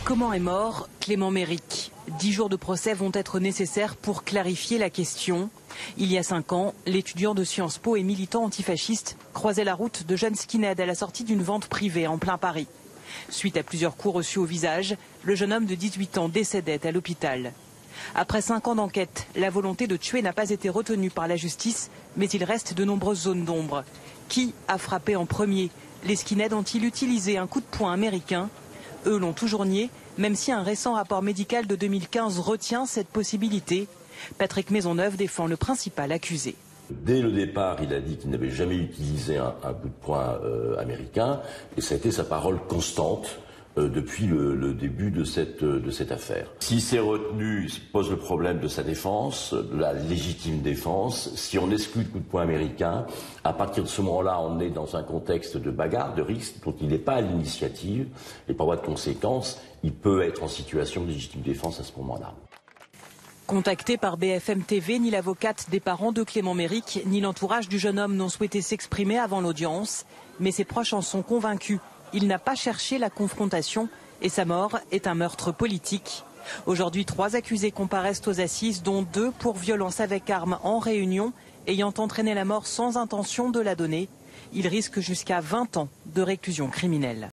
Comment est mort Clément Méric? 10 jours de procès vont être nécessaires pour clarifier la question. Il y a 5 ans, l'étudiant de Sciences Po et militant antifasciste croisait la route de jeunes skinheads à la sortie d'une vente privée en plein Paris. Suite à plusieurs coups reçus au visage, le jeune homme de 18 ans décédait à l'hôpital. Après 5 ans d'enquête, la volonté de tuer n'a pas été retenue par la justice, mais il reste de nombreuses zones d'ombre. Qui a frappé en premier? Les skinheads ont-ils utilisé un coup de poing américain? Eux l'ont toujours nié, même si un récent rapport médical de 2015 retient cette possibilité. Patrick Maisonneuve défend le principal accusé. Dès le départ, il a dit qu'il n'avait jamais utilisé un coup de poing américain, et ça a été sa parole constante depuis le début de cette affaire. Si c'est retenu, il pose le problème de sa défense, de la légitime défense. Si on exclut le coup de poing américain, à partir de ce moment-là, on est dans un contexte de bagarre, de risque, dont il n'est pas à l'initiative, et par voie de conséquence, il peut être en situation de légitime défense à ce moment-là. Contacté par BFM TV, ni l'avocate des parents de Clément Méric, ni l'entourage du jeune homme n'ont souhaité s'exprimer avant l'audience, mais ses proches en sont convaincus. Il n'a pas cherché la confrontation et sa mort est un meurtre politique. Aujourd'hui, 3 accusés comparaissent aux assises, dont 2 pour violence avec arme en réunion, ayant entraîné la mort sans intention de la donner. Ils risquent jusqu'à 20 ans de réclusion criminelle.